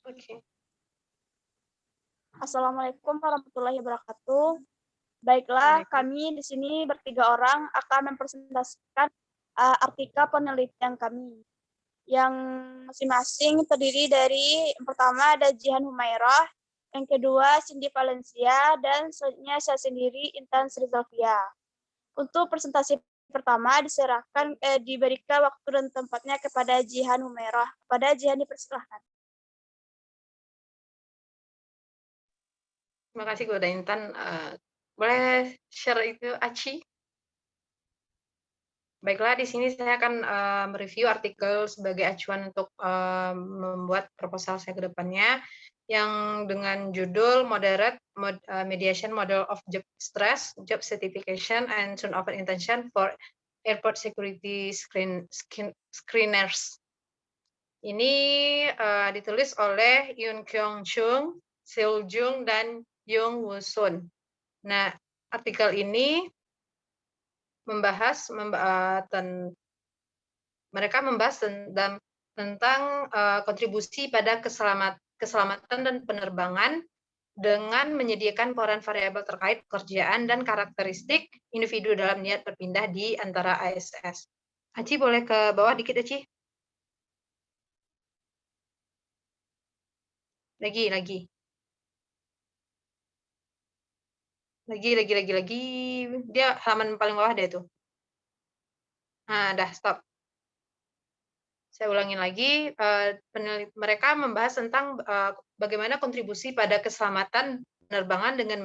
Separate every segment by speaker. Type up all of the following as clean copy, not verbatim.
Speaker 1: Oke.
Speaker 2: Assalamualaikum warahmatullahi wabarakatuh. Baiklah, kami di sini bertiga orang akan mempresentasikan artikel penelitian kami. Yang masing-masing terdiri dari yang pertama ada Jihan Humairah, yang kedua Cindy Valencia, dan selanjutnya saya sendiri Intan Srizalvia. Untuk presentasi pertama diberikan waktu dan tempatnya kepada Jihan Humairah. Kepada Jihan dipersilahkan.
Speaker 1: Terima kasih kepada Intan. Boleh share itu, Aci? Baiklah, di sini saya akan mereview artikel sebagai acuan untuk membuat proposal saya ke depannya, yang dengan judul Moderate Mediation Model of Job Stress, Job Certification, and Turnover Intention for Airport Security Screeners. Ini ditulis oleh Yoon Kyung Chung, Seul Jung, dan Jung Woo Sun. Nah, artikel ini mereka membahas tentang kontribusi pada keselamatan dan penerbangan dengan menyediakan peran variabel terkait pekerjaan dan karakteristik individu dalam niat berpindah di antara ASS. Aci boleh ke bawah dikit, Aci? Lagi. Dia halaman paling bawah deh tuh. Nah, dah stop. Saya ulangin lagi, mereka membahas tentang bagaimana kontribusi pada keselamatan penerbangan dengan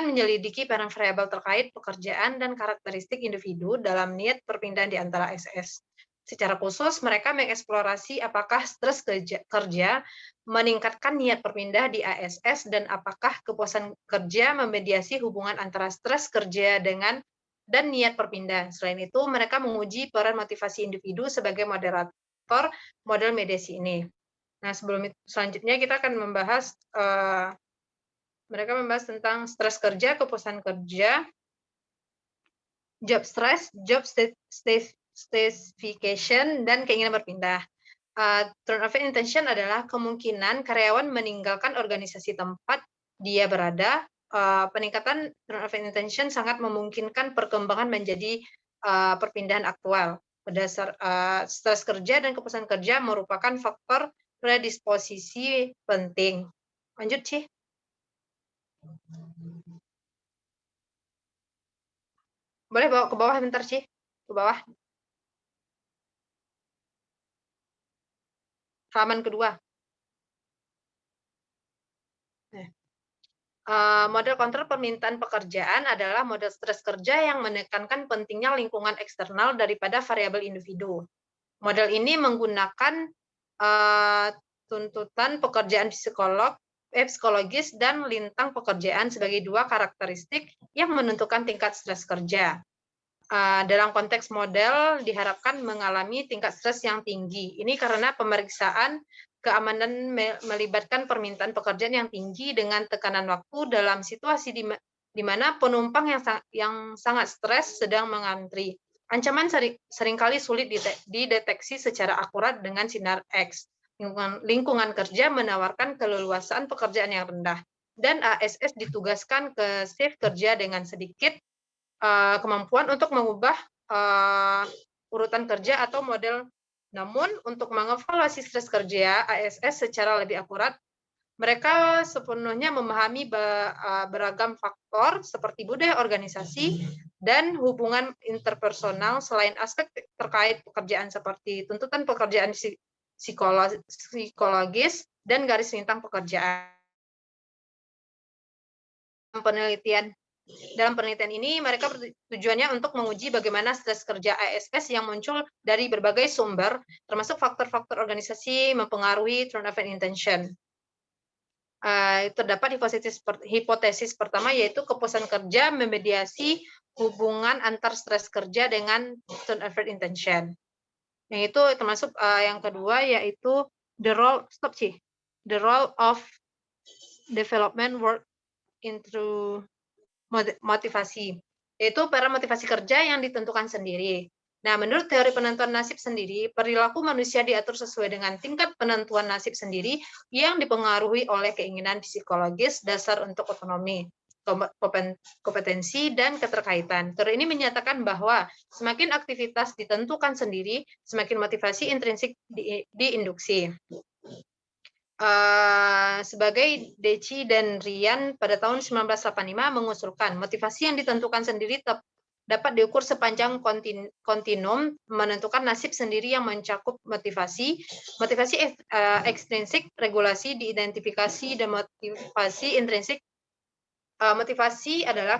Speaker 1: menyelidiki peran variabel terkait pekerjaan dan karakteristik individu dalam niat perpindahan di antara ASS. Secara khusus, mereka mengeksplorasi apakah stres kerja meningkatkan niat berpindah di ASS dan apakah kepuasan kerja memediasi hubungan antara stres kerja dan niat berpindah. Selain itu, mereka menguji peran motivasi individu sebagai moderator model mediasi ini. Nah, selanjutnya kita akan membahas, mereka membahas tentang stres kerja, kepuasan kerja, job stress, job specification, dan keinginan berpindah. Turnover intention adalah kemungkinan karyawan meninggalkan organisasi tempat dia berada. Peningkatan turnover intention sangat memungkinkan perkembangan menjadi perpindahan aktual. Berdasar stres kerja dan kepuasan kerja merupakan faktor predisposisi penting. Lanjut, Ci. Boleh bawa ke bawah bentar, Ci. Ke bawah. Halaman kedua. Model kontrol permintaan pekerjaan adalah model stres kerja yang menekankan pentingnya lingkungan eksternal daripada variabel individu. Model ini menggunakan tuntutan pekerjaan psikologis dan lintang pekerjaan sebagai dua karakteristik yang menentukan tingkat stres kerja. Dalam konteks model diharapkan mengalami tingkat stres yang tinggi. Ini karena pemeriksaan keamanan melibatkan permintaan pekerjaan yang tinggi dengan tekanan waktu dalam situasi di mana penumpang yang sangat stres sedang mengantri. Ancaman seringkali sulit dideteksi secara akurat dengan sinar X. Lingkungan kerja menawarkan keleluasaan pekerjaan yang rendah, dan ASS ditugaskan ke shift kerja dengan sedikit kemampuan untuk mengubah urutan kerja atau model. Namun, untuk mengevaluasi stres kerja ASS secara lebih akurat, mereka sepenuhnya memahami beragam faktor seperti budaya organisasi dan hubungan interpersonal selain aspek terkait pekerjaan seperti tuntutan pekerjaan psikologis dan garis lintang pekerjaan. Dalam penelitian ini, mereka tujuannya untuk menguji bagaimana stres kerja ASS yang muncul dari berbagai sumber, termasuk faktor-faktor organisasi mempengaruhi turnover intention. Terdapat hipotesis pertama, yaitu kepuasan kerja memediasi hubungan antar stres kerja dengan turnover intention. Yang itu termasuk yang kedua, yaitu the role of development work into motivasi, yaitu para motivasi kerja yang ditentukan sendiri. Nah, menurut teori penentuan nasib sendiri, perilaku manusia diatur sesuai dengan tingkat penentuan nasib sendiri yang dipengaruhi oleh keinginan psikologis, dasar untuk otonomi, kompetensi, dan keterkaitan. Teori ini menyatakan bahwa semakin aktivitas ditentukan sendiri, semakin motivasi intrinsik diinduksi. Sebagai Deci dan Rian pada tahun 1985 mengusulkan motivasi yang ditentukan sendiri dapat diukur sepanjang kontinum menentukan nasib sendiri yang mencakup motivasi ekstrinsik, regulasi, diidentifikasi, dan motivasi intrinsik. Motivasi adalah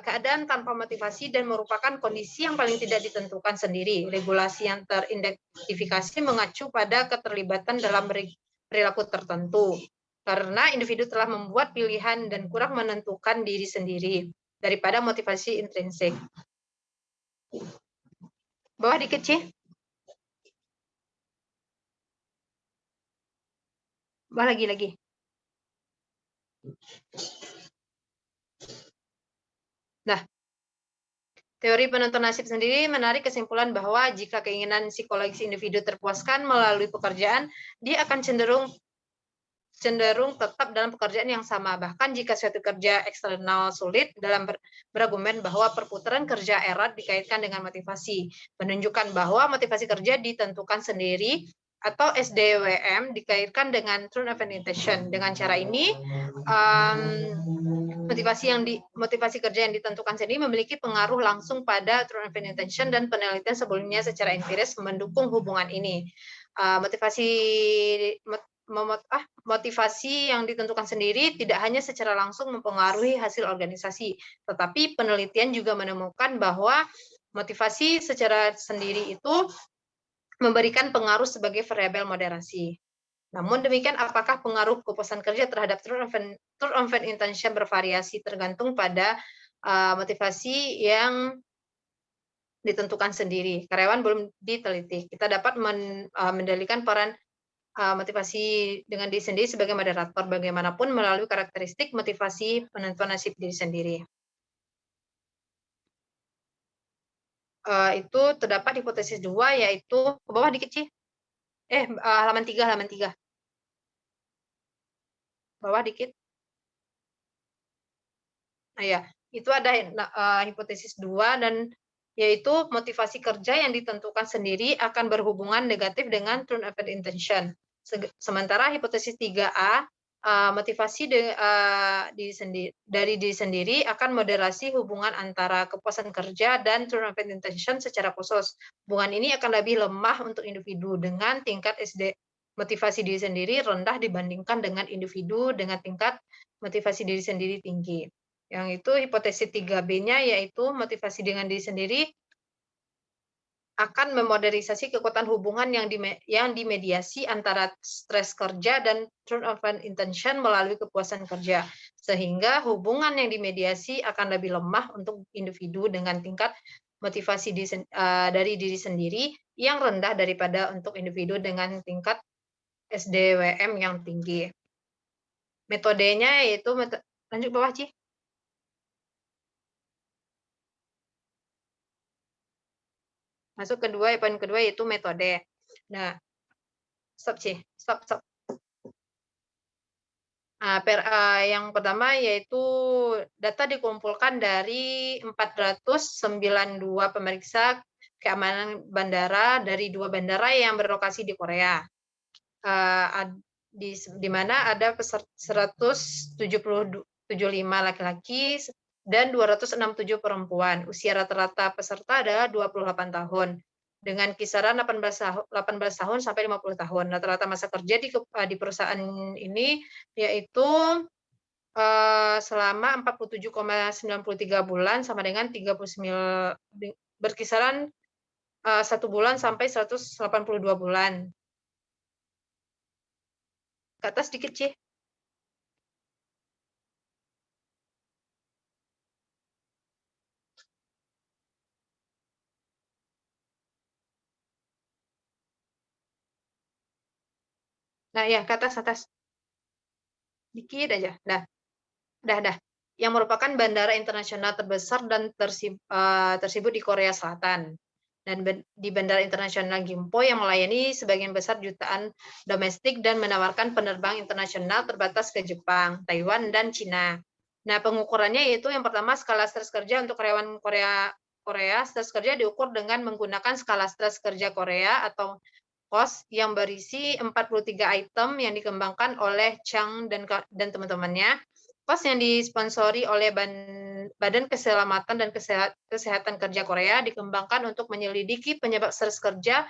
Speaker 1: keadaan tanpa motivasi dan merupakan kondisi yang paling tidak ditentukan sendiri. Regulasi yang teridentifikasi mengacu pada keterlibatan dalam perilaku tertentu, karena individu telah membuat pilihan dan kurang menentukan diri sendiri daripada motivasi intrinsik. Bawah dikit, Ci. Bawah lagi. Nah, teori penentuan nasib sendiri menarik kesimpulan bahwa jika keinginan psikologis individu terpuaskan melalui pekerjaan, dia akan cenderung tetap dalam pekerjaan yang sama. Bahkan jika suatu kerja eksternal sulit, dalam berargumen bahwa perputaran kerja erat dikaitkan dengan motivasi, menunjukkan bahwa motivasi kerja ditentukan sendiri atau SDWM dikaitkan dengan Truth of Intention. Dengan cara ini, motivasi kerja yang ditentukan sendiri memiliki pengaruh langsung pada Truth of Intention, dan penelitian sebelumnya secara empiris mendukung hubungan ini. Motivasi yang ditentukan sendiri tidak hanya secara langsung mempengaruhi hasil organisasi, tetapi penelitian juga menemukan bahwa motivasi secara sendiri itu memberikan pengaruh sebagai variabel moderasi. Namun demikian, apakah pengaruh kepuasan kerja terhadap Truth of Intention bervariasi tergantung pada motivasi yang ditentukan sendiri. Karyawan belum diteliti. Kita dapat mendalikan peran motivasi dengan diri sendiri sebagai moderator bagaimanapun melalui karakteristik motivasi penentuan nasib diri sendiri. Itu terdapat hipotesis 2, yaitu ke bawah dikit, Ci. Halaman 3. Bawah dikit. Nah, ya, itu ada hipotesis 2, dan yaitu motivasi kerja yang ditentukan sendiri akan berhubungan negatif dengan Truth of Intention. Sementara hipotesis 3A, motivasi dari diri sendiri akan moderasi hubungan antara kepuasan kerja dan Truth of Intention secara khusus. Hubungan ini akan lebih lemah untuk individu dengan tingkat motivasi diri sendiri rendah dibandingkan dengan individu dengan tingkat motivasi diri sendiri tinggi. Yang itu hipotesis 3B-nya, yaitu motivasi dengan diri sendiri akan memodernisasi kekuatan hubungan yang dimediasi antara stres kerja dan Truth of Intention melalui kepuasan kerja, sehingga hubungan yang dimediasi akan lebih lemah untuk individu dengan tingkat motivasi dari diri sendiri yang rendah daripada untuk individu dengan tingkat SDWM yang tinggi. Metodenya yaitu lanjut bawah, Ci. Masuk poin kedua yaitu metode. Nah, stop. Yang pertama yaitu data dikumpulkan dari 492 pemeriksa keamanan bandara dari 2 bandara yang berlokasi di Korea. Di mana ada 175 laki-laki dan 267 perempuan. Usia rata-rata peserta adalah 28 tahun dengan kisaran 18 tahun sampai 50 tahun. Rata-rata masa kerja di perusahaan ini yaitu selama 47,93 bulan sama dengan 39 berkisaran 1 bulan sampai 182 bulan. Ke atas dikit, Ci. Nah, ya, ke atas. Dikit aja. Dah. Yang merupakan bandara internasional terbesar dan tersibuk di Korea Selatan. dan di Bandara Internasional Gimpo yang melayani sebagian besar jutaan domestik dan menawarkan penerbangan internasional terbatas ke Jepang, Taiwan, dan Cina. Nah, pengukurannya yaitu yang pertama skala stres kerja untuk karyawan Korea. Stres kerja diukur dengan menggunakan skala stres kerja Korea atau KOS yang berisi 43 item yang dikembangkan oleh Chang dan teman-temannya. KOS yang disponsori oleh Badan Keselamatan dan Kesehatan Kerja Korea dikembangkan untuk menyelidiki penyebab stres kerja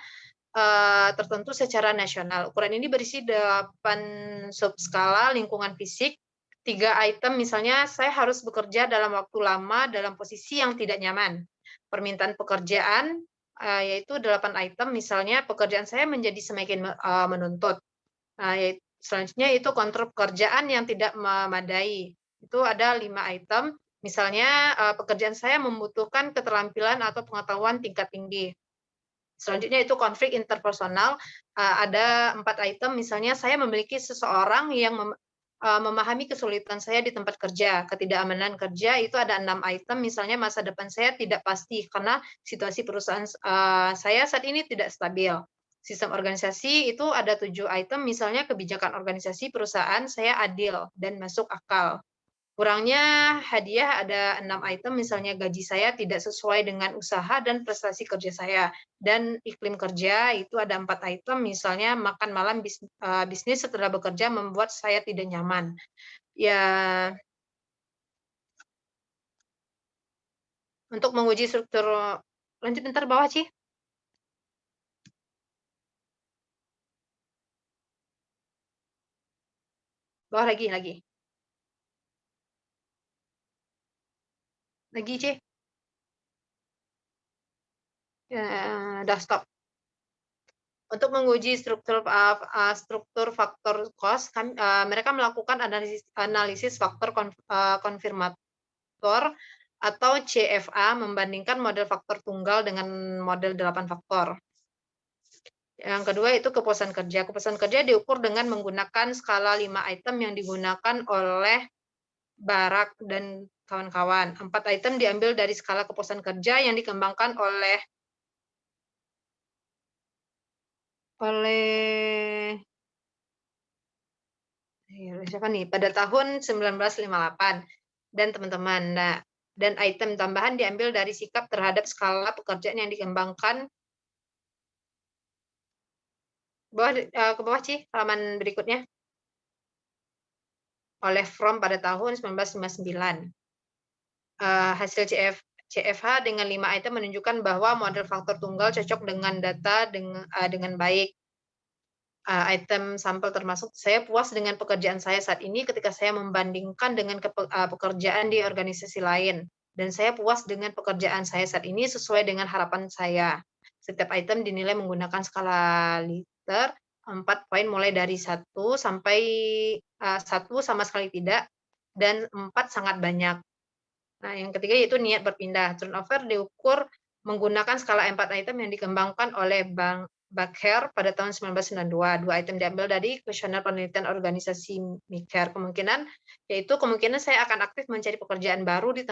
Speaker 1: tertentu secara nasional. Ukuran ini berisi 8 subskala lingkungan fisik, 3 item misalnya saya harus bekerja dalam waktu lama dalam posisi yang tidak nyaman. Permintaan pekerjaan yaitu 8 item misalnya pekerjaan saya menjadi semakin menuntut. Selanjutnya itu kontrol pekerjaan yang tidak memadai. Itu ada 5 item. Misalnya pekerjaan saya membutuhkan keterampilan atau pengetahuan tingkat tinggi. Selanjutnya itu konflik interpersonal, ada 4 item, misalnya saya memiliki seseorang yang memahami kesulitan saya di tempat kerja. Ketidakamanan kerja itu ada 6 item, misalnya masa depan saya tidak pasti karena situasi perusahaan saya saat ini tidak stabil. Sistem organisasi itu ada 7 item, misalnya kebijakan organisasi perusahaan saya adil dan masuk akal. Kurangnya hadiah ada 6 item, misalnya gaji saya tidak sesuai dengan usaha dan prestasi kerja saya. Dan iklim kerja itu ada 4 item, misalnya makan malam bisnis setelah bekerja membuat saya tidak nyaman. Ya, untuk menguji struktur, lanjut bentar bawah, Ci. Bawah lagi. Lagi, Ci. Ya, udah stop. Untuk menguji struktur faktor cost, mereka melakukan analisis faktor konfirmator atau CFA membandingkan model faktor tunggal dengan model 8 faktor. Yang kedua itu kepuasan kerja. Kepuasan kerja diukur dengan menggunakan skala 5 item yang digunakan oleh Barak dan kawan-kawan. 4 item diambil dari skala kepuasan kerja yang dikembangkan oleh siapa nih? Pada tahun 1958 dan teman-teman. Nah, dan item tambahan diambil dari sikap terhadap skala pekerjaan yang dikembangkan ke bawah Ci, halaman berikutnya. Oleh Fromm pada tahun 1959. Hasil CFH dengan 5 item menunjukkan bahwa model faktor tunggal cocok dengan data dengan baik. Item sampel termasuk saya puas dengan pekerjaan saya saat ini ketika saya membandingkan dengan pekerjaan di organisasi lain. Dan saya puas dengan pekerjaan saya saat ini sesuai dengan harapan saya. Setiap item dinilai menggunakan skala liter, 4 poin mulai dari 1 sampai 1 sama sekali tidak, dan 4 sangat banyak. Nah, yang ketiga yaitu niat berpindah. Turnover diukur menggunakan skala 4 item yang dikembangkan oleh Bang Bakher pada tahun 1992. 2 item diambil dari kuesioner penelitian organisasi Mikher. Kemungkinan saya akan aktif mencari pekerjaan baru di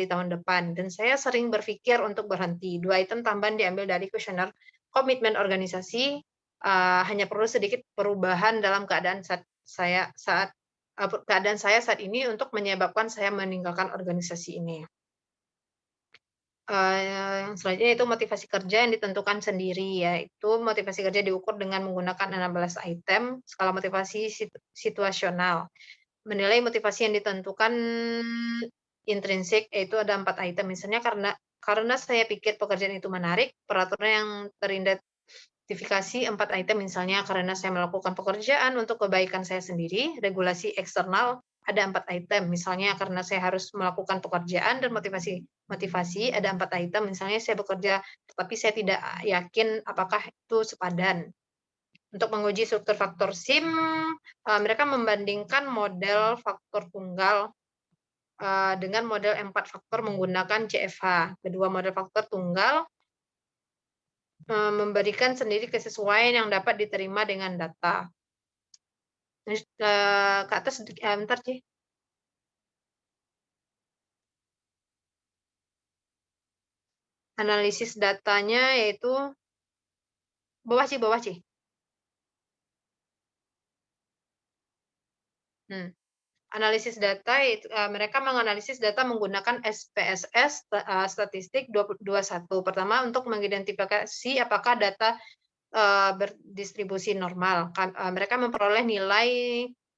Speaker 1: tahun depan. Dan saya sering berpikir untuk berhenti. 2 item tambahan diambil dari kuesioner komitmen organisasi. Hanya perlu sedikit perubahan dalam keadaan saya saat ini untuk menyebabkan saya meninggalkan organisasi ini. Yang selanjutnya itu motivasi kerja yang ditentukan sendiri, yaitu motivasi kerja diukur dengan menggunakan 16 item skala motivasi situasional. Menilai motivasi yang ditentukan intrinsik, yaitu ada 4 item, misalnya karena saya pikir pekerjaan itu menarik, peraturan yang teridentifikasi 4 item, misalnya karena saya melakukan pekerjaan untuk kebaikan saya sendiri, regulasi eksternal, ada 4 item, misalnya karena saya harus melakukan pekerjaan dan motivasi ada 4 item, misalnya saya bekerja tetapi saya tidak yakin apakah itu sepadan. Untuk menguji struktur faktor SIM, mereka membandingkan model faktor tunggal dengan model 4 faktor menggunakan CFH. Kedua model faktor tunggal memberikan sendiri kesesuaian yang dapat diterima dengan data. Ke atas, bentar, Ci. Analisis datanya yaitu bawah Ci. Analisis data mereka menganalisis data menggunakan SPSS statistik 21. Pertama untuk mengidentifikasi apakah data berdistribusi normal. Mereka memperoleh nilai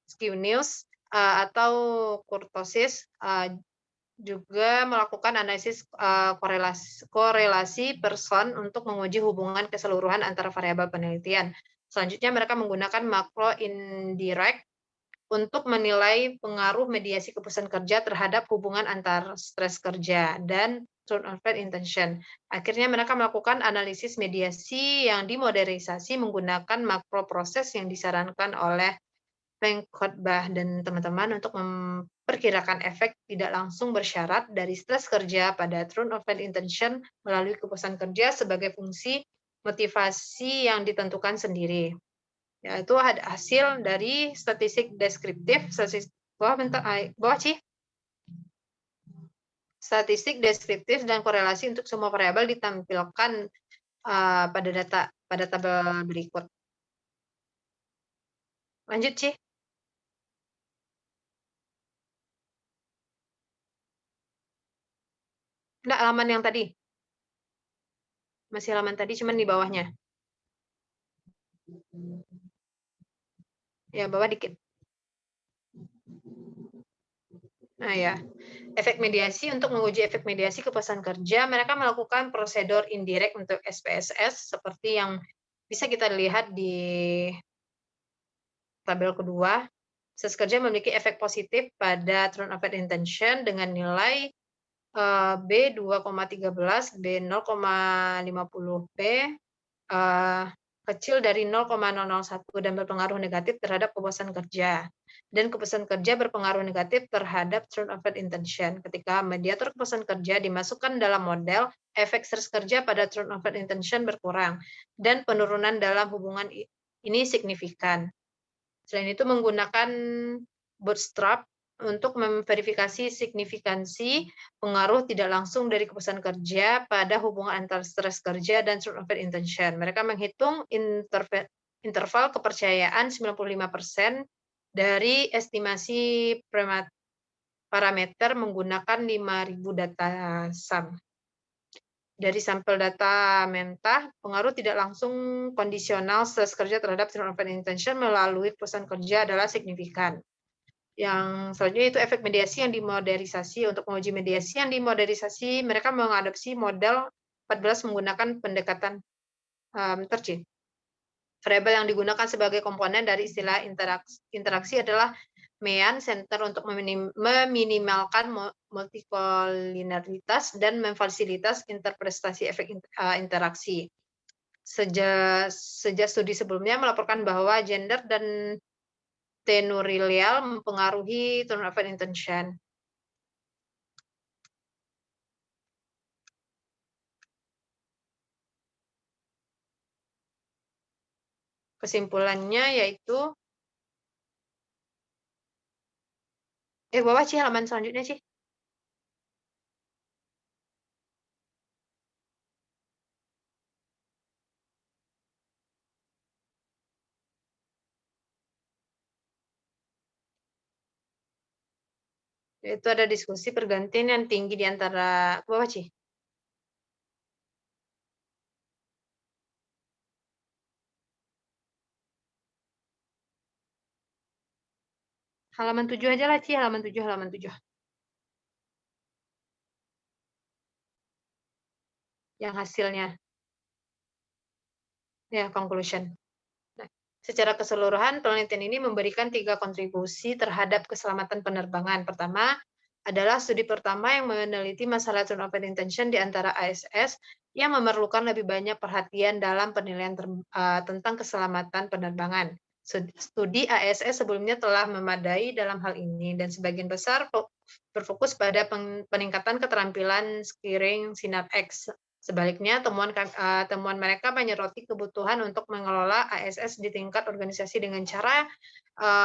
Speaker 1: skew news atau kurtosis, juga melakukan analisis korelasi person untuk menguji hubungan keseluruhan antara variabel penelitian. Selanjutnya mereka menggunakan makro indirect untuk menilai pengaruh mediasi keputusan kerja terhadap hubungan antar stres kerja dan turn of intention. Akhirnya mereka melakukan analisis mediasi yang dimodelisasi menggunakan makro proses yang disarankan oleh Frank Khotbah dan teman-teman untuk memperkirakan efek tidak langsung bersyarat dari stres kerja pada turn of intention melalui keputusan kerja sebagai fungsi motivasi yang ditentukan sendiri. Yaitu hasil dari statistik deskriptif, bawah Ci. Statistik deskriptif dan korelasi untuk semua variabel ditampilkan pada tabel berikut. Lanjut Ci. Enggak, halaman yang tadi. Masih halaman tadi, cuman di bawahnya. Ya, bawah dikit. Nah ya, efek mediasi. Untuk menguji efek mediasi keputusan kerja, mereka melakukan prosedur indirect untuk SPSS seperti yang bisa kita lihat di tabel kedua. Stres kerja memiliki efek positif pada turn of intention dengan nilai B 2,13, B 0,50, B kecil dari 0,001 dan berpengaruh negatif terhadap keputusan kerja. Dan keputusan kerja berpengaruh negatif terhadap turn of intention. Ketika mediator keputusan kerja dimasukkan dalam model, efek stres kerja pada turn of intention berkurang dan penurunan dalam hubungan ini signifikan. Selain itu menggunakan bootstrap untuk memverifikasi signifikansi pengaruh tidak langsung dari keputusan kerja pada hubungan antara stres kerja dan turn of intention. Mereka menghitung interval kepercayaan 95% dari estimasi parameter menggunakan 5.000 data sum. Dari sampel data mentah, pengaruh tidak langsung kondisional stres kerja terhadap turn of intention melalui keputusan kerja adalah signifikan. Yang selanjutnya itu efek mediasi yang dimodelisasi. Untuk menguji mediasi yang dimodelisasi, mereka mengadopsi model 14 menggunakan pendekatan tercin. Variabel yang digunakan sebagai komponen dari istilah interaksi adalah Mean Center untuk meminimalkan multikolinaritas dan memfasilitas interpretasi efek interaksi. Sejak studi sebelumnya melaporkan bahwa gender dan tenurial mempengaruhi turn of intention. Kesimpulannya yaitu bawah Ci, halaman selanjutnya Ci. Itu ada diskusi pergantian yang tinggi di antara bawah Ci. Halaman 7 aja lah Ci, halaman 7. Yang hasilnya. Ya, conclusion. Nah, secara keseluruhan, penelitian ini memberikan 3 kontribusi terhadap keselamatan penerbangan. Pertama, adalah studi pertama yang meneliti masalah turn of intention di antara ASS yang memerlukan lebih banyak perhatian dalam penilaian tentang keselamatan penerbangan. Studi ASS sebelumnya telah memadai dalam hal ini dan sebagian besar berfokus pada peningkatan keterampilan skiing SynapX. Sebaliknya, temuan mereka menyoroti kebutuhan untuk mengelola ASS di tingkat organisasi dengan cara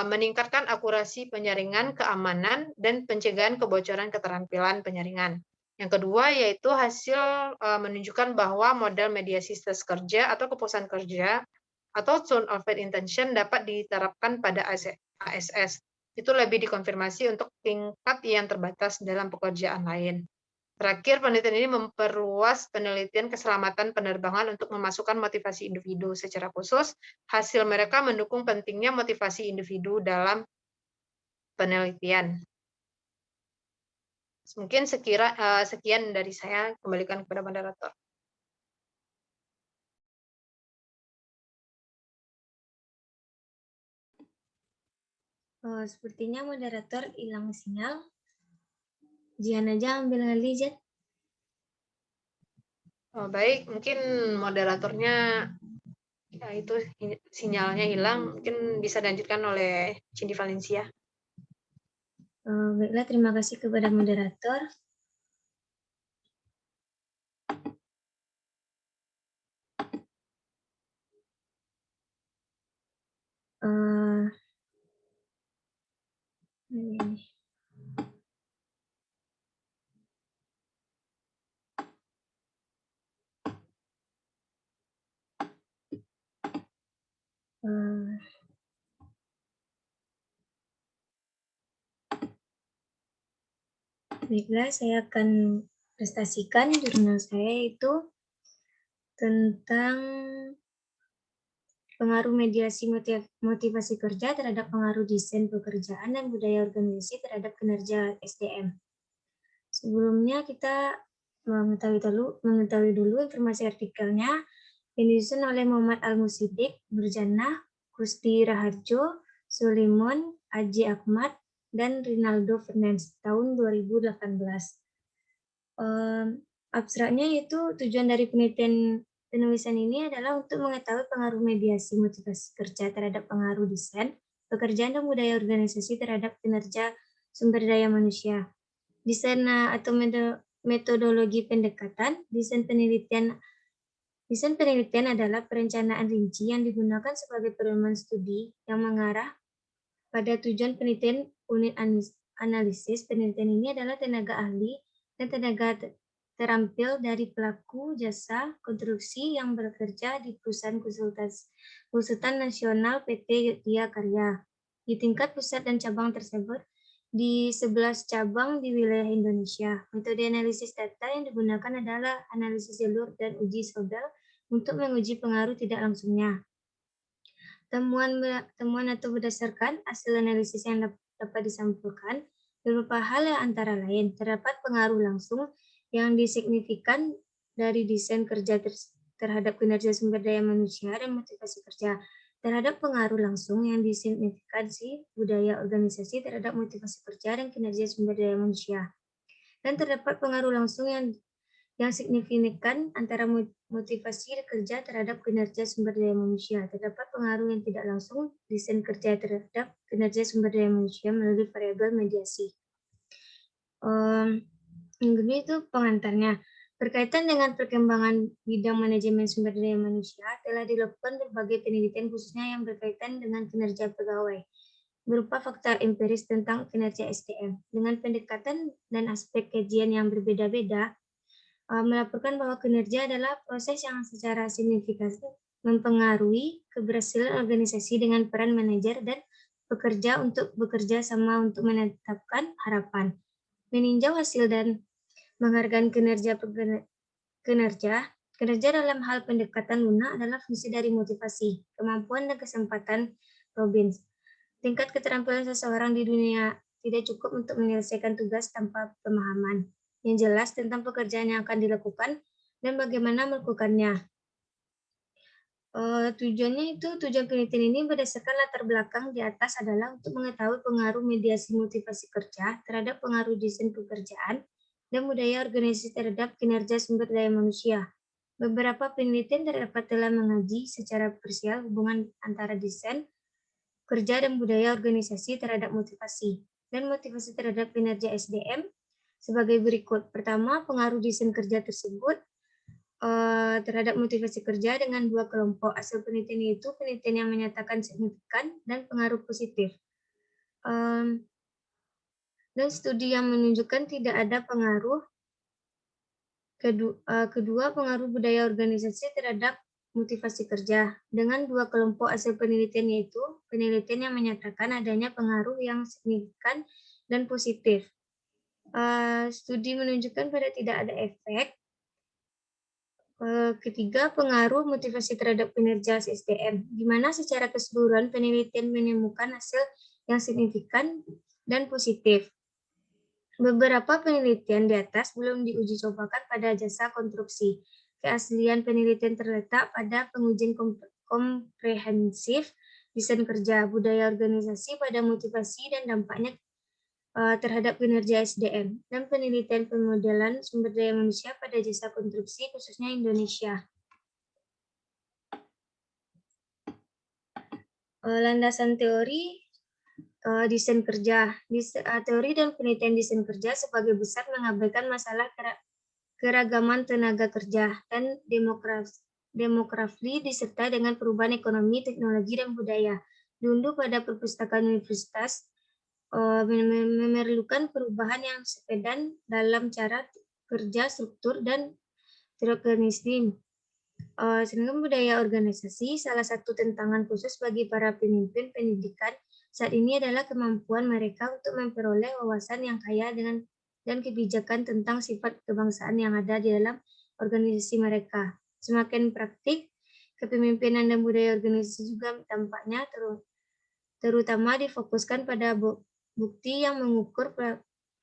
Speaker 1: meningkatkan akurasi penyaringan, keamanan, dan pencegahan kebocoran keterampilan penyaringan. Yang kedua yaitu hasil menunjukkan bahwa model mediasi stres kerja atau kepuasan kerja atau tone of intention dapat diterapkan pada ASS. Itu lebih dikonfirmasi untuk tingkat yang terbatas dalam pekerjaan lain. Terakhir, penelitian ini memperluas penelitian keselamatan penerbangan untuk memasukkan motivasi individu. Secara khusus, hasil mereka mendukung pentingnya motivasi individu dalam penelitian. Mungkin sekian dari saya, kembalikan kepada moderator.
Speaker 3: Sepertinya moderator hilang sinyal. Jian aja ambil alih, Jen.
Speaker 1: Baik, mungkin moderatornya ya itu sinyalnya hilang, mungkin bisa dilanjutkan oleh Cindy Valencia.
Speaker 3: Baiklah, terima kasih kepada moderator. Ini. Baiklah, saya akan prestasikan jurnal saya itu tentang pengaruh mediasi motivasi kerja terhadap pengaruh desain pekerjaan dan budaya organisasi terhadap kinerja SDM. Sebelumnya kita mengetahui dulu informasi artikelnya yang disusun oleh Muhammad Al-Musidik, Burjana, Gusti Raharjo, Sulimon, Aji Ahmad, dan Rinaldo Fernandes tahun 2018. Abstraknya itu tujuan dari penulisan ini adalah untuk mengetahui pengaruh mediasi motivasi kerja terhadap pengaruh desain, pekerjaan dan budaya organisasi terhadap kinerja sumber daya manusia. Desain atau metodologi pendekatan, desain penelitian adalah perencanaan rinci yang digunakan sebagai pedoman studi yang mengarah pada tujuan penelitian. Unit analisis penelitian ini adalah tenaga ahli dan tenaga terampil dari pelaku jasa konstruksi yang bekerja di perusahaan konsultan nasional PT Yogya Karya. Di tingkat pusat dan cabang tersebut, di 11 cabang di wilayah Indonesia. Metode analisis data yang digunakan adalah analisis jalur dan uji Sobel untuk menguji pengaruh tidak langsungnya. Temuan atau berdasarkan hasil analisis yang dapat disampulkan, beberapa hal yang antara lain terdapat pengaruh langsung yang disignifikan dari desain kerja terhadap kinerja sumber daya manusia dan motivasi kerja, terhadap pengaruh langsung yang disignifikansi budaya organisasi terhadap motivasi kerja dan kinerja sumber daya manusia, dan terdapat pengaruh langsung yang signifikan antara motivasi kerja terhadap kinerja sumber daya manusia. Terdapat pengaruh yang tidak langsung desain kerja terhadap kinerja sumber daya manusia melalui variabel mediasi. Ini itu pengantarnya. Berkaitan dengan perkembangan bidang manajemen sumber daya manusia, telah dilakukan berbagai penelitian khususnya yang berkaitan dengan kinerja pegawai, berupa fakta empiris tentang kinerja SDM. Dengan pendekatan dan aspek kajian yang berbeda-beda, melaporkan bahwa kinerja adalah proses yang secara signifikan mempengaruhi keberhasilan organisasi dengan peran manajer dan pekerja untuk bekerja sama untuk menetapkan harapan, meninjau hasil dan menghargai kinerja dalam hal pendekatan Luna adalah fungsi dari motivasi, kemampuan dan kesempatan Robbins. Tingkat keterampilan seseorang di dunia tidak cukup untuk menyelesaikan tugas tanpa pemahaman yang jelas tentang pekerjaan yang akan dilakukan dan bagaimana melakukannya. Tujuan penelitian ini berdasarkan latar belakang di atas adalah untuk mengetahui pengaruh mediasi motivasi kerja terhadap pengaruh desain pekerjaan dan budaya organisasi terhadap kinerja sumber daya manusia. Beberapa penelitian terdapat telah mengaji secara parsial hubungan antara desain kerja dan budaya organisasi terhadap motivasi dan motivasi terhadap kinerja SDM sebagai berikut. Pertama, pengaruh desain kerja tersebut terhadap motivasi kerja dengan dua kelompok. Hasil penelitian itu penelitian yang menyatakan signifikan dan pengaruh positif. Dan studi yang menunjukkan tidak ada pengaruh Kedua, pengaruh budaya organisasi terhadap motivasi kerja. Dengan dua kelompok hasil penelitian, yaitu penelitian yang menyatakan adanya pengaruh yang signifikan dan positif. Studi menunjukkan pada tidak ada efek. Ketiga, pengaruh motivasi terhadap kinerja SDM, di mana secara keseluruhan penelitian menemukan hasil yang signifikan dan positif. Beberapa penelitian di atas belum diuji cobakan pada jasa konstruksi. Keaslian penelitian terletak pada pengujian komprehensif desain kerja, budaya organisasi pada motivasi dan dampaknya terhadap kinerja SDM, dan penelitian pemodelan sumber daya manusia pada jasa konstruksi, khususnya Indonesia. Landasan teori desain kerja. Teori dan penelitian desain kerja sebagai besar mengabaikan masalah keragaman tenaga kerja dan demografi disertai dengan perubahan ekonomi, teknologi, dan budaya. Diunduh pada perpustakaan universitas memerlukan perubahan yang sepadan dalam cara kerja, struktur, dan terorganisasi. Sedangkan budaya organisasi, salah satu tantangan khusus bagi para pemimpin pendidikan saat ini adalah kemampuan mereka untuk memperoleh wawasan yang kaya dan kebijakan tentang sifat kebangsaan yang ada di dalam organisasi mereka. Semakin praktik, kepemimpinan dan budaya organisasi juga tampaknya terutama difokuskan pada bukti yang mengukur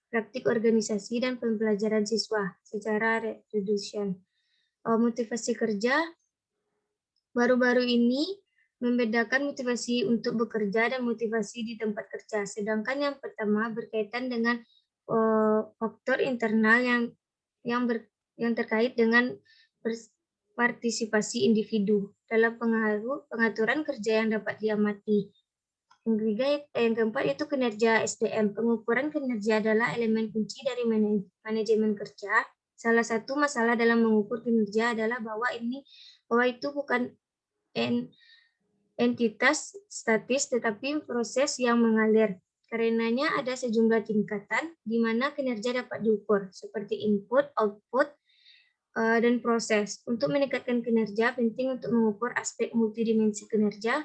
Speaker 3: praktik organisasi dan pembelajaran siswa secara reduction. Motivasi kerja baru-baru ini membedakan motivasi untuk bekerja dan motivasi di tempat kerja. Sedangkan yang pertama berkaitan dengan faktor internal yang terkait dengan partisipasi individu dalam pengaturan kerja yang dapat diamati. Yang keempat itu kinerja SDM. Pengukuran kinerja adalah elemen kunci dari manajemen kerja. Salah satu masalah dalam mengukur kinerja adalah bahwa itu bukan entitas statis tetapi proses yang mengalir. Karenanya ada sejumlah tingkatan di mana kinerja dapat diukur, seperti input, output, dan proses. Untuk meningkatkan kinerja, penting untuk mengukur aspek multidimensi kinerja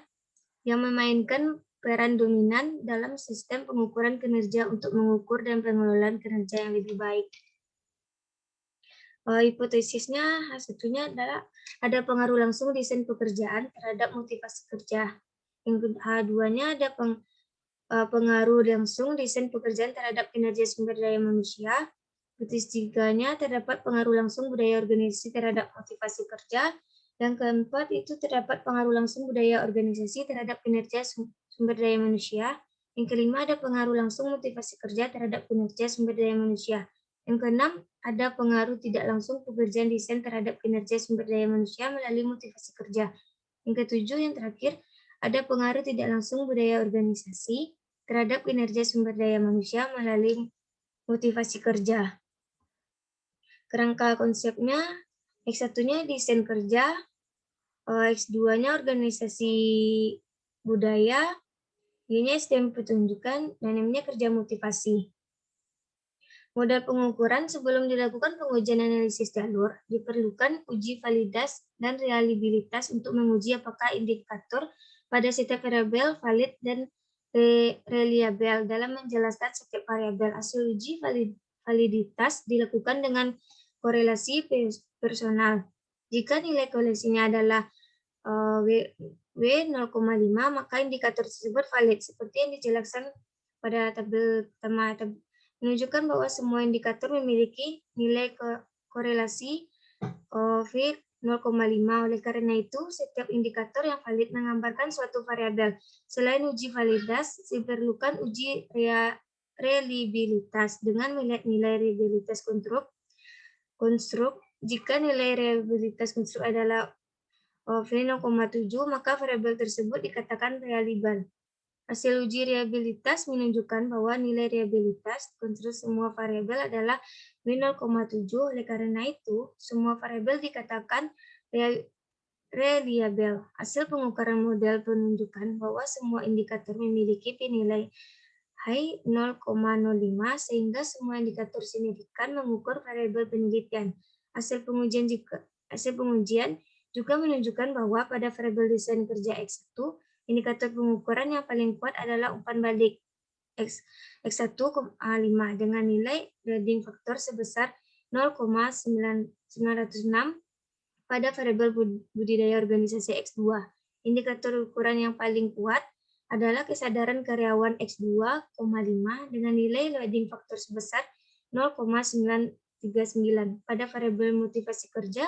Speaker 3: yang memainkan peran dominan dalam sistem pengukuran kinerja untuk mengukur dan pengelolaan kinerja yang lebih baik. Hipotesisnya satunya adalah ada pengaruh langsung desain pekerjaan terhadap motivasi kerja. Yang keduanya ada pengaruh langsung desain pekerjaan terhadap kinerja sumber daya manusia. Ketiganya terdapat pengaruh langsung budaya organisasi terhadap motivasi kerja. Yang keempat itu terdapat pengaruh langsung budaya organisasi terhadap kinerja sumber daya manusia. Yang kelima ada pengaruh langsung motivasi kerja terhadap kinerja sumber daya manusia. Yang keenam, ada pengaruh tidak langsung pekerjaan desain terhadap kinerja sumber daya manusia melalui motivasi kerja. Yang ketujuh, yang terakhir, ada pengaruh tidak langsung budaya organisasi terhadap kinerja sumber daya manusia melalui motivasi kerja. Kerangka konsepnya, X1-nya desain kerja, X2-nya organisasi budaya, Y-nya SDM pertunjukan, dan M-nya kerja motivasi. Modal pengukuran sebelum dilakukan pengujian analisis jalur, diperlukan uji validitas dan reliabilitas untuk menguji apakah indikator pada setiap variabel valid dan reliable. Dalam menjelaskan setiap variabel, hasil uji validitas dilakukan dengan korelasi personal. Jika nilai korelasinya adalah W 0,5, maka indikator tersebut valid, seperti yang dijelaskan pada tabel pertama, menunjukkan bahwa semua indikator memiliki nilai korelasi V 0,5. Oleh karena itu, setiap indikator yang valid menggambarkan suatu variabel. Selain uji validitas, diperlukan uji reliabilitas dengan melihat nilai reliabilitas konstruk. Jika nilai reliabilitas konstruk adalah V 0,7, maka variabel tersebut dikatakan reliable. Hasil uji reliabilitas menunjukkan bahwa nilai reliabilitas konstruk semua variabel adalah W 0,7. Oleh karena itu, semua variabel dikatakan reliable. Hasil pengukuran model menunjukkan bahwa semua indikator memiliki nilai high 0,05 sehingga semua indikator signifikan mengukur variabel penelitian. Hasil pengujian juga menunjukkan bahwa pada variabel desain kerja X1, indikator pengukuran yang paling kuat adalah umpan balik X1,5 dengan nilai loading faktor sebesar 0,906 pada variabel budidaya organisasi X2. Indikator ukuran yang paling kuat adalah kesadaran karyawan X2,5 dengan nilai loading faktor sebesar 0,939 pada variabel motivasi kerja.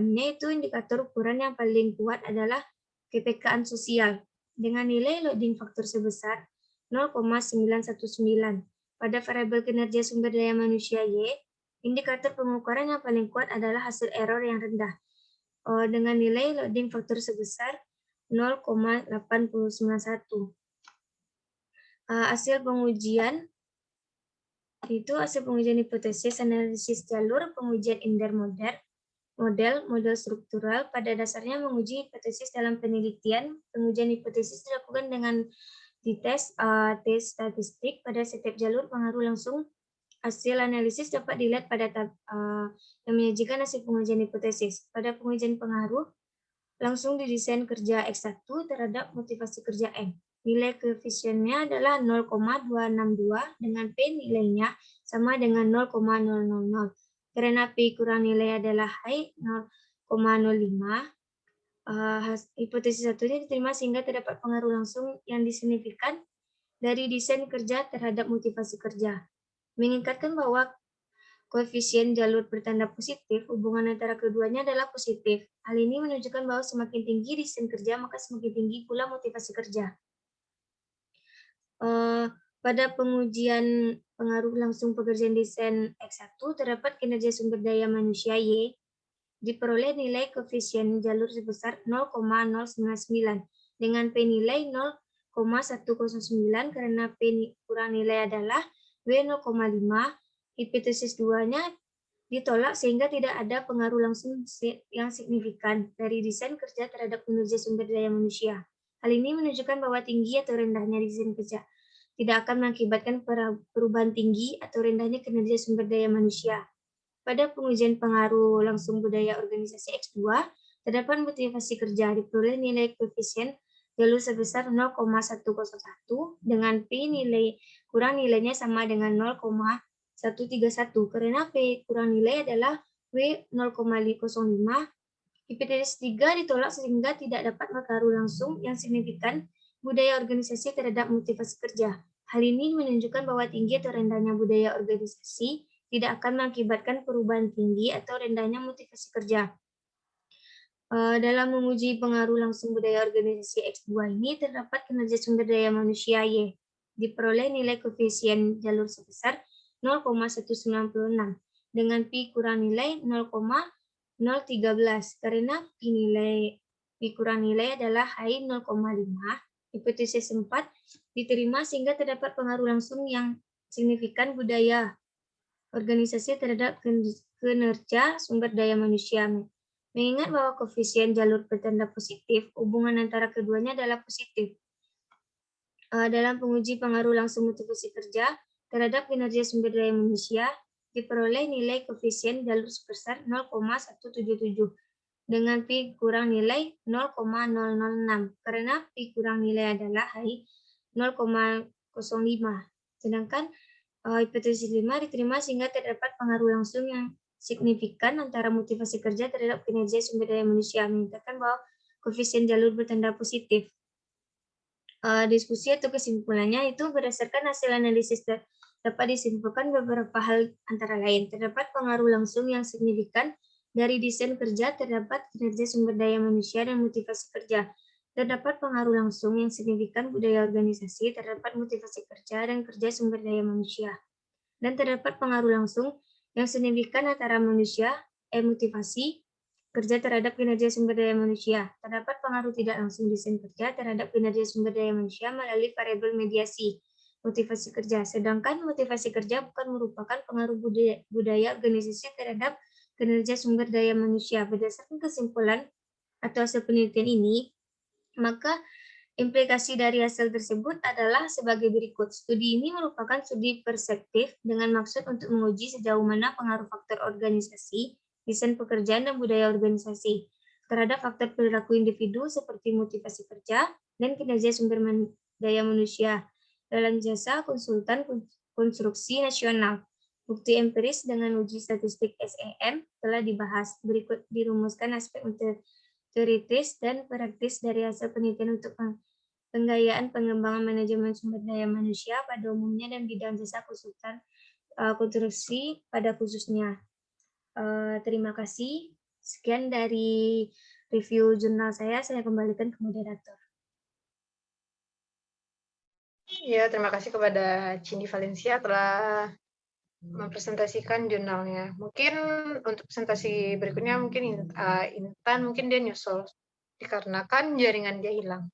Speaker 3: Itu indikator ukuran yang paling kuat adalah kepekaan sosial dengan nilai loading faktor sebesar 0,919 pada variabel kinerja sumber daya manusia Y. Indikator pengukuran yang paling kuat adalah hasil error yang rendah dengan nilai loading faktor sebesar 0,891. Hasil pengujian hipotesis, analisis jalur, pengujian Inder model struktural. Pada dasarnya menguji hipotesis dalam penelitian. Pengujian hipotesis dilakukan dengan tes statistik pada setiap jalur pengaruh langsung. Hasil analisis dapat dilihat pada tab yang menyajikan hasil pengujian hipotesis. Pada pengujian pengaruh langsung didesain kerja X1 terhadap motivasi kerja M. Nilai koefisiennya adalah 0,262 dengan P nilainya sama dengan 0,000. Karena P kurang nilai adalah high 0,05, hipotesis satu ini diterima sehingga terdapat pengaruh langsung yang signifikan dari desain kerja terhadap motivasi kerja. Mengingatkan bahwa koefisien jalur bertanda positif, hubungan antara keduanya adalah positif. Hal ini menunjukkan bahwa semakin tinggi desain kerja, maka semakin tinggi pula motivasi kerja. Pada pengujian pengaruh langsung pekerjaan desain X1 terdapat kinerja sumber daya manusia Y, diperoleh nilai koefisien jalur sebesar 0,099 dengan P nilai 0,109 karena P kurang nilai adalah W 0,5. Hipotesis 2-nya ditolak sehingga tidak ada pengaruh langsung yang signifikan dari desain kerja terhadap kinerja sumber daya manusia. Hal ini menunjukkan bahwa tinggi atau rendahnya desain kerja tidak akan mengakibatkan perubahan tinggi atau rendahnya kinerja sumber daya manusia. Pada pengujian pengaruh langsung budaya organisasi X2, terdapat motivasi kerja diperoleh nilai koefisien jalur sebesar 0,101 dengan P nilai kurang nilainya sama dengan 0,131 karena P kurang nilai adalah W 0,05. Hipotesis 3 ditolak sehingga tidak dapat pengaruh langsung yang signifikan budaya organisasi terhadap motivasi kerja. Hal ini menunjukkan bahwa tinggi atau rendahnya budaya organisasi tidak akan mengakibatkan perubahan tinggi atau rendahnya motivasi kerja. Dalam menguji pengaruh langsung budaya organisasi X2 ini terdapat kinerja sumber daya manusia Y. Diperoleh nilai koefisien jalur sebesar 0,196 dengan P kurang nilai 0,013 karena P kurang nilai adalah high 0,5. Hipotesis 4 diterima sehingga terdapat pengaruh langsung yang signifikan budaya organisasi terhadap kinerja sumber daya manusia. Mengingat bahwa koefisien jalur bertanda positif, hubungan antara keduanya adalah positif. Dalam penguji pengaruh langsung motivasi kerja terhadap kinerja sumber daya manusia, diperoleh nilai koefisien jalur sebesar 0,177 dengan P kurang nilai 0,006 karena P kurang nilai adalah high 0,05. Sedangkan hipotesis 5 diterima sehingga terdapat pengaruh langsung yang signifikan antara motivasi kerja terhadap kinerja sumber daya manusia, menyatakan bahwa koefisien jalur bertanda positif. Diskusi atau kesimpulannya itu berdasarkan hasil analisis dapat disimpulkan beberapa hal antara lain. Terdapat pengaruh langsung yang signifikan dari desain kerja terdapat kinerja sumber daya manusia dan motivasi kerja. Terdapat pengaruh langsung yang signifikan budaya organisasi terdapat motivasi kerja dan kerja sumber daya manusia. Dan terdapat pengaruh langsung yang signifikan antara motivasi kerja terhadap kinerja sumber daya manusia. Terdapat pengaruh tidak langsung desain kerja terhadap kinerja sumber daya manusia melalui variabel mediasi motivasi kerja. Sedangkan motivasi kerja bukan merupakan pengaruh budaya organisasi terhadap kinerja sumber daya manusia. Berdasarkan kesimpulan atau hasil penelitian ini, maka implikasi dari hasil tersebut adalah sebagai berikut. Studi ini merupakan studi perspektif dengan maksud untuk menguji sejauh mana pengaruh faktor organisasi desain pekerjaan dan budaya organisasi terhadap faktor perilaku individu seperti motivasi kerja dan kinerja sumber daya manusia dalam jasa konsultan konstruksi nasional. Bukti empiris dengan uji statistik SEM telah dibahas. Berikut dirumuskan aspek teoritis dan praktis dari hasil penelitian untuk penggayaan pengembangan manajemen sumber daya manusia pada umumnya dan bidang jasa konsultan konstruksi pada khususnya. Terima kasih. Sekian dari review jurnal saya kembalikan ke moderator.
Speaker 1: Ya, terima kasih kepada Cindy Valencia telah mempresentasikan jurnalnya. Mungkin untuk presentasi berikutnya mungkin Intan mungkin dia nyusul dikarenakan jaringan dia hilang.